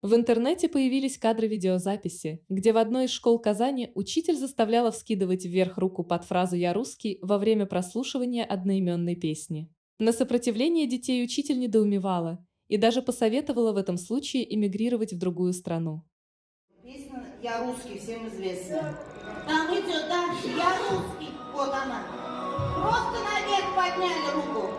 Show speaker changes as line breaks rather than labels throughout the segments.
В интернете появились кадры видеозаписи, где в одной из школ Казани учитель заставляла вскидывать вверх руку под фразу «Я русский» во время прослушивания одноименной песни. На сопротивление детей учитель недоумевала и даже посоветовала в этом случае эмигрировать в другую страну.
Песня «Я русский» всем известна. Там идет, да, «Я русский». Вот она. Просто наверх подняли руку.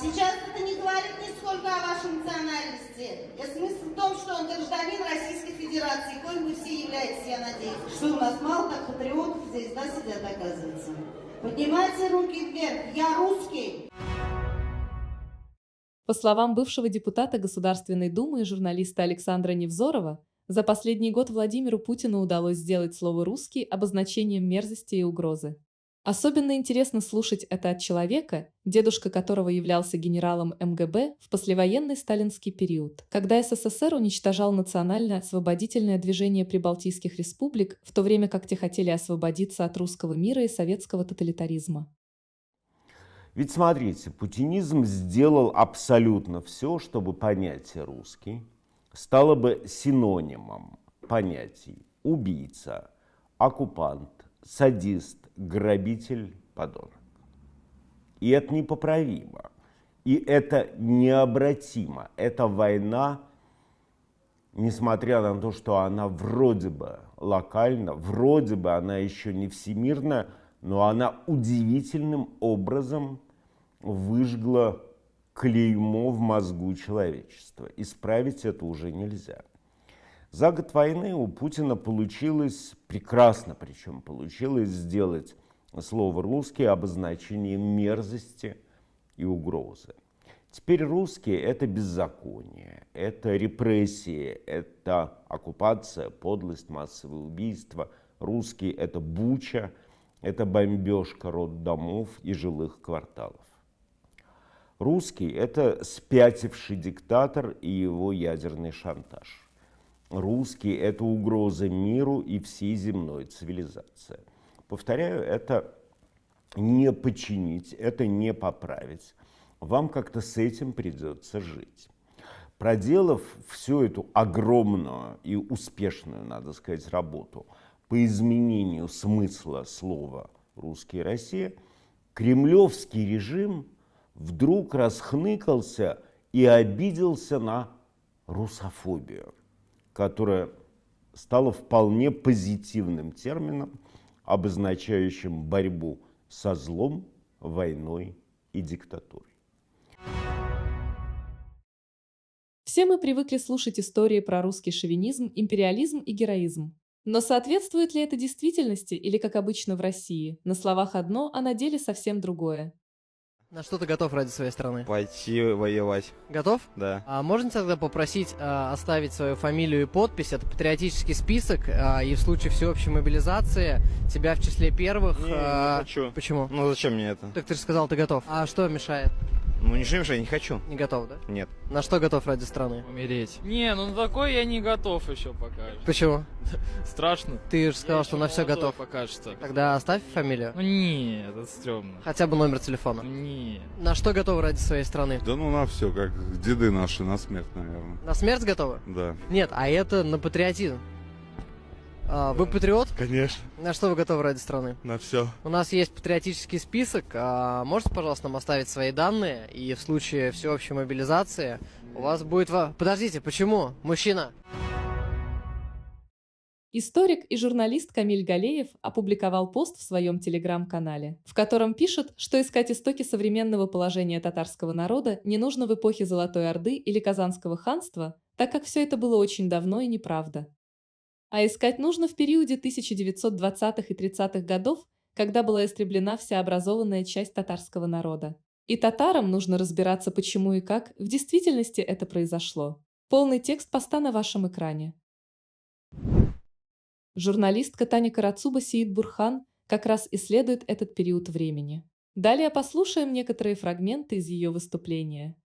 Сейчас это не говорит нисколько о вашей национальности. Смысл в том, что он гражданин Российской Федерации, коим вы все являетесь, я надеюсь. Что у нас мало так патриотов здесь, да, сидят, оказывается. Поднимайте руки вверх. Я русский.
По словам бывшего депутата Государственной Думы и журналиста Александра Невзорова, за последний год Владимиру Путину удалось сделать слово «русский» обозначением мерзости и угрозы. Особенно интересно слушать это от человека, дедушка которого являлся генералом МГБ в послевоенный сталинский период, когда СССР уничтожал национальное освободительное движение прибалтийских республик, в то время как те хотели освободиться от русского мира и советского тоталитаризма.
Ведь смотрите, путинизм сделал абсолютно все, чтобы понятие «русский» стало бы синонимом понятий убийца, оккупант, садист, грабитель, подонок. И это непоправимо. И это необратимо. Эта война, несмотря на то, что она вроде бы локальна, вроде бы она еще не всемирная, но она удивительным образом выжгла клеймо в мозгу человечества. Исправить это уже нельзя. За год войны у Путина получилось, прекрасно причем получилось, сделать слово «русский» обозначением мерзости и угрозы. Теперь русские – это беззаконие, это репрессии, это оккупация, подлость, массовые убийства. Русские – это буча, это бомбежка роддомов и жилых кварталов. Русский – это спятивший диктатор и его ядерный шантаж. Русский – это угроза миру и всей земной цивилизации. Повторяю, это не починить, это не поправить. Вам как-то с этим придется жить. Проделав всю эту огромную и успешную, надо сказать, работу по изменению смысла слова «русский» и «Россия», кремлевский режим вдруг расхныкался и обиделся на русофобию, которая стала вполне позитивным термином, обозначающим борьбу со злом, войной и диктатурой.
Все мы привыкли слушать истории про русский шовинизм, империализм и героизм. Но соответствует ли это действительности или, как обычно в России, на словах одно, а на деле совсем другое?
На что ты готов ради своей страны?
Пойти воевать,
Готов?
да.
А можно тогда попросить оставить свою фамилию и подпись? Это патриотический список, и в случае всеобщей мобилизации тебя в числе первых...
Не хочу.
Почему?
Ну зачем мне это?
Так ты же сказал, ты готов. А что мешает?
Ну ничего не мешает, не хочу.
Не готов, да?
Нет.
На что готов ради страны?
Умереть. Не, ну на такой я не готов еще пока.
Почему?
Страшно.
Ты же сказал,
Я
что
еще
на все
молодой
готов.
пока что.
Тогда оставь фамилию.
Ну нет, это стрёмно.
Хотя бы номер телефона.
Не.
На что готовы ради своей страны?
Да ну на все, как деды наши, на смерть, наверное.
На смерть готовы?
Да.
Нет, а это на патриотизм. Вы патриот?
Конечно,
На что вы готовы ради страны?
на все.
У нас есть патриотический список. Можете, пожалуйста, нам оставить свои данные? И в случае всеобщей мобилизации у вас будет... Подождите, почему? Мужчина.
Историк и журналист Камиль Галеев опубликовал пост в своем телеграм-канале, в котором пишет, что искать истоки современного положения татарского народа не нужно в эпохе Золотой Орды или Казанского ханства, так как все это было очень давно и неправда. А искать нужно в периоде 1920-х и 30-х годов, когда была истреблена вся образованная часть татарского народа. И татарам нужно разбираться, почему и как в действительности это произошло. Полный текст поста на вашем экране. Журналистка Таня Карацуба Сеид-Бурхан как раз исследует этот период времени. Далее послушаем некоторые фрагменты из ее выступления.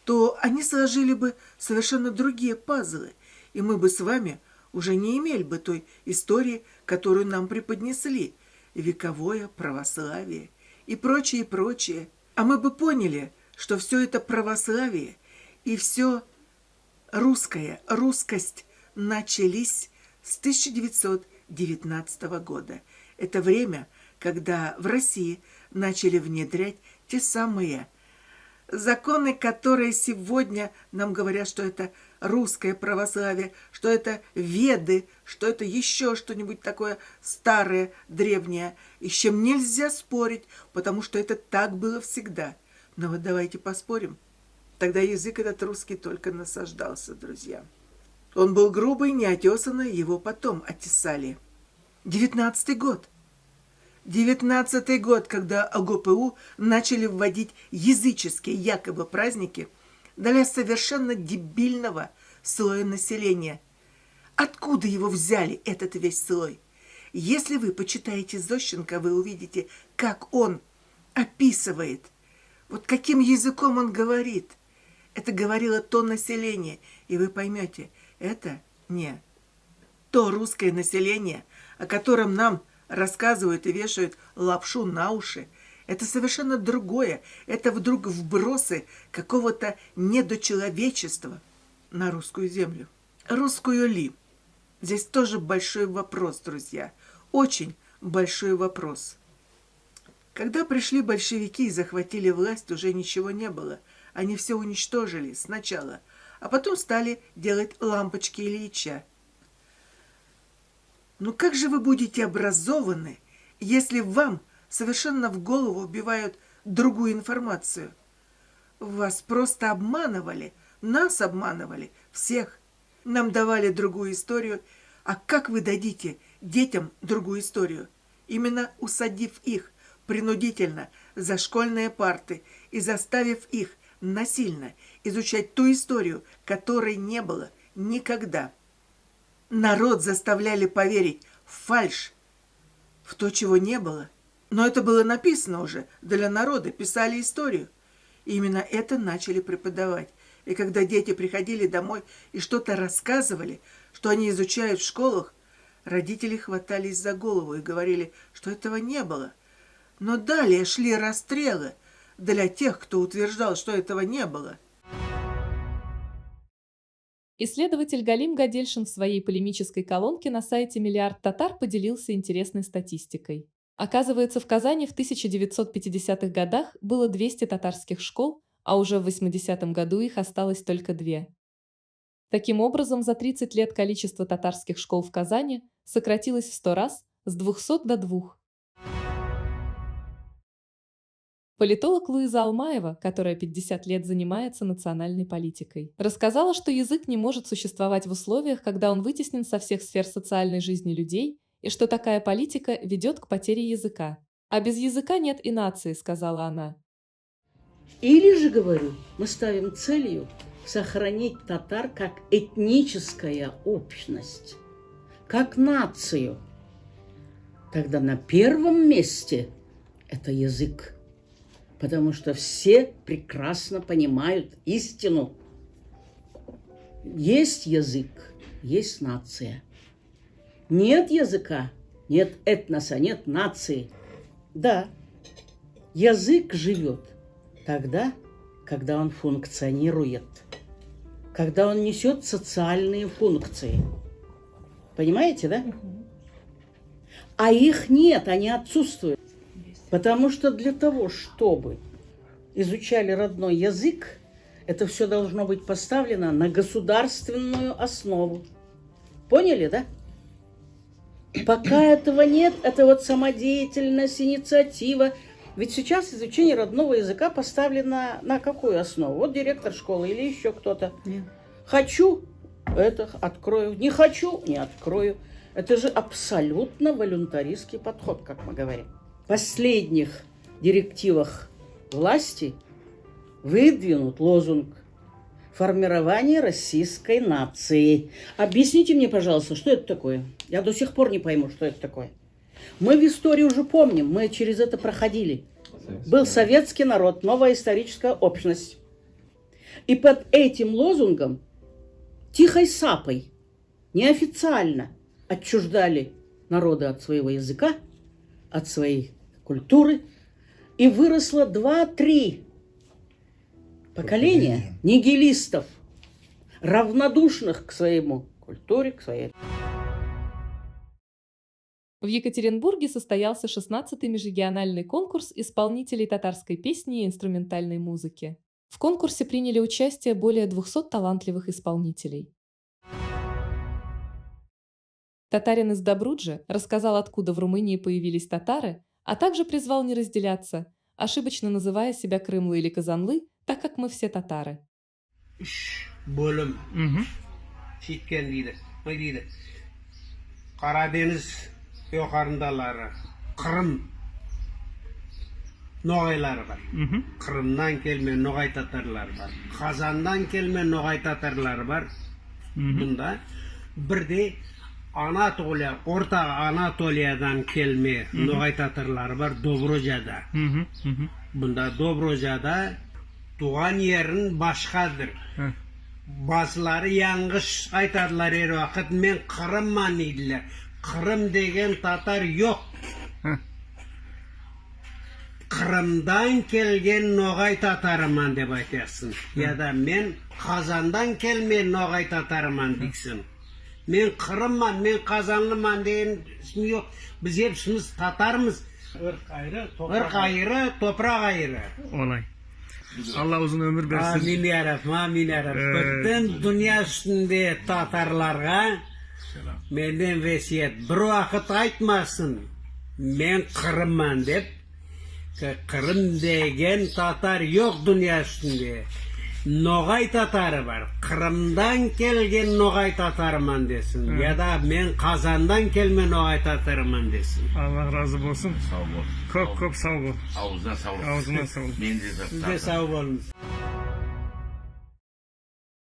То они сложили бы совершенно другие пазлы, и мы бы с вами уже не имели бы той истории, которую нам преподнесли, вековое православие и прочее, прочее. А мы бы поняли, что все это православие и все русская русскость начались с 1919 года. Это время, когда в России начали внедрять те самые законы, которые сегодня нам говорят, что это русское православие, что это веды, что это еще что-нибудь такое старое, древнее, и с чем нельзя спорить, потому что это так было всегда. Но вот давайте поспорим. Тогда язык этот русский только насаждался, друзья. Он был грубый, неотесанный, его потом оттесали. 19-й год. 19-й год, когда ОГПУ начали вводить языческие якобы праздники для совершенно дебильного слоя населения. Откуда его взяли, этот весь слой? Если вы почитаете Зощенко, вы увидите, как он описывает, вот каким языком он говорит. Это говорило то население, и вы поймете, это не то русское население, о котором нам рассказывают и вешают лапшу на уши. Это совершенно другое. Это вдруг вбросы какого-то недочеловечества на русскую землю. Русскую ли? Здесь тоже большой вопрос, друзья. Очень большой вопрос. Когда пришли большевики и захватили власть, уже ничего не было. Они все уничтожили сначала, а потом стали делать лампочки Ильича. Ну как же вы будете образованы, если вам совершенно в голову вбивают другую информацию? Вас просто обманывали, нас обманывали, всех. Нам давали другую историю. А как вы дадите детям другую историю? Именно усадив их принудительно за школьные парты и заставив их насильно изучать ту историю, которой не было никогда. Народ заставляли поверить в фальшь, в то, чего не было. Но это было написано уже для народа, писали историю. И именно это начали преподавать. И когда дети приходили домой и что-то рассказывали, что они изучают в школах, родители хватались за голову и говорили, что этого не было. Но далее шли расстрелы для тех, кто утверждал, что этого не было.
Исследователь Галим Гадельшин в своей полемической колонке на сайте «Миллиард татар» поделился интересной статистикой. Оказывается, в Казани в 1950-х годах было 200 татарских школ, а уже в 80-м году их осталось только 2. Таким образом, за 30 лет количество татарских школ в Казани сократилось в 100 раз, с 200 до 2. Политолог Луиза Алмаева, которая 50 лет занимается национальной политикой, рассказала, что язык не может существовать в условиях, когда он вытеснен со всех сфер социальной жизни людей, и что такая политика ведет к потере языка. А без языка нет и нации, сказала она.
Или же, говорю, мы ставим целью сохранить татар как этническая общность, как нацию. Тогда на первом месте это язык. Потому что все прекрасно понимают истину. Есть язык, есть нация. Нет языка, нет этноса, нет нации. Да, язык живет тогда, когда он функционирует, когда он несет социальные функции. Понимаете, да? А их нет, они отсутствуют. Потому что для того, чтобы изучали родной язык, это все должно быть поставлено на государственную основу. Поняли, да? Пока этого нет, это вот самодеятельность, инициатива. Ведь сейчас изучение родного языка поставлено на какую основу? Вот директор школы или еще кто-то. Хочу, это открою. Не хочу, не открою. Это же абсолютно волюнтаристский подход, как мы говорим. В последних директивах власти выдвинут лозунг «Формирование российской нации». Объясните мне, пожалуйста, что это такое? Я до сих пор не пойму, что это такое. Мы в истории уже помним, мы через это проходили. Был советский народ, новая историческая общность. И под этим лозунгом тихой сапой, неофициально отчуждали народы от своего языка, от своей культуры, и выросло 2-3 поколения нигилистов, равнодушных к своему культуре, к своей.
В Екатеринбурге состоялся 16-й межрегиональный конкурс исполнителей татарской песни и инструментальной музыки. В конкурсе приняли участие более 200 талантливых исполнителей. Татарин из Добруджи рассказал, откуда в Румынии появились татары, а также призвал не разделяться, ошибочно называя себя крымлы или казанлы, так как мы все татары.
Yukarıdaları, Kırım Noğaylar var. Kırım'dan gelme Noğay Tatarlar var. Kazan'dan gelme Noğay Tatarlar var. Bunda bir de Anatolia, Orta Anatolia'dan gelme Noğay Tatarlar var Dobroca'da. Bunda Dobroca'da doğan yerin başkadır. Bazıları yanlış aytarlar her vakit men Kırım'man idiler. Kırım degen Tatar yok. Kırım'dan kelgen Noğay Tatarıman deb aytarsın. Ya da men Kazan'dan kelmen Noğay Tatarıman diksin. Men Kırımman, men Kazanlıman degen yok. Biz hepsimiz Tatarmız. Irk ayrı, toprak ayrı.
Olay. Allah uzun ömür versin.
Amin ya Rab, amin ya Rab. Bütün dünya üstünde Tatarlarga menden vesiyet. Bir vakit aytmasın. Men Kırımman deb. Kırım degen Tatar yok dünya üstünde. Noğay Tatarı var. Kırım'dan kelgen Noğay Tatarıman desin. Ya da men Kazan'dan kelme Noğay Tatarıman desin.
Allah razı olsun.
Sağ ol.
Çok sağ ol.
Ağzına sağ ol.
Ağzına sağ ol.
Siz de sağ olun.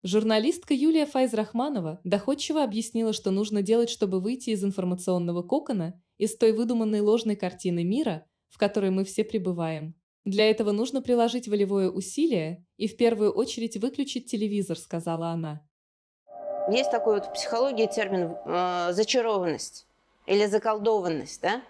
Журналистка Юлия Файзрахманова доходчиво объяснила, что нужно делать, чтобы выйти из информационного кокона, из той выдуманной ложной картины мира, в которой мы все пребываем. Для этого нужно приложить волевое усилие и в первую очередь выключить телевизор, сказала она.
Есть такой вот в психологии термин зачарованность или заколдованность, да?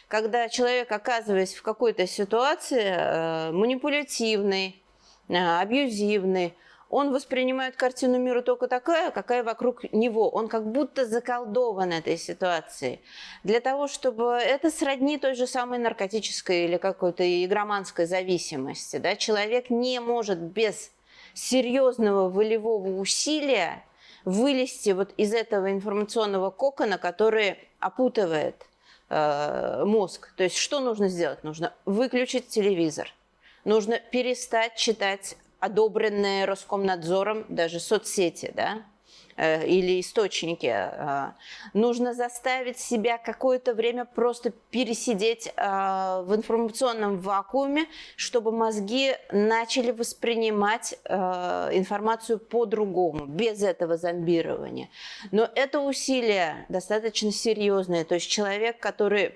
Когда человек, оказываясь в какой-то ситуации манипулятивной, абьюзивной, он воспринимает картину мира только такая, какая вокруг него. Он как будто заколдован этой ситуацией. Для того, чтобы это сродни той же самой наркотической или какой-то игроманской зависимости. Да? Человек не может без серьезного волевого усилия вылезти вот из этого информационного кокона, который опутывает мозг. То есть что нужно сделать? Нужно выключить телевизор. Нужно перестать читать одобренные Роскомнадзором даже соцсети, да, или источники. Нужно заставить себя какое-то время просто пересидеть в информационном вакууме, чтобы мозги начали воспринимать информацию по-другому, без этого зомбирования. Но это усилие достаточно серьезное. То есть человек, который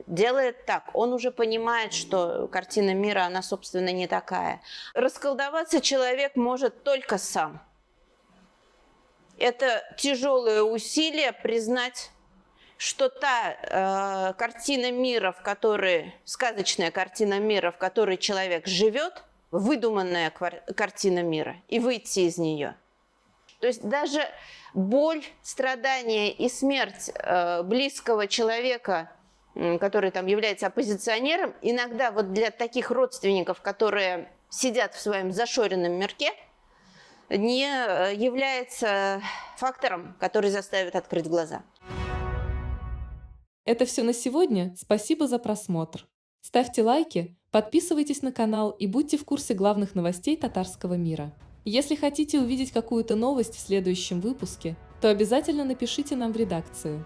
делает так, он уже понимает, что картина мира, она, собственно, не такая. Расколдоваться человек может только сам. Это тяжелое усилие признать, что та картина мира, в которой, сказочная картина мира, в которой человек живет, выдуманная картина мира, и выйти из нее. То есть даже боль, страдания и смерть близкого человека, который там является оппозиционером, иногда вот для таких родственников, которые сидят в своем зашоренном мирке, не является фактором, который заставит открыть глаза.
Это все на сегодня. Спасибо за просмотр. Ставьте лайки, подписывайтесь на канал и будьте в курсе главных новостей татарского мира. Если хотите увидеть какую-то новость в следующем выпуске, то обязательно напишите нам в редакцию.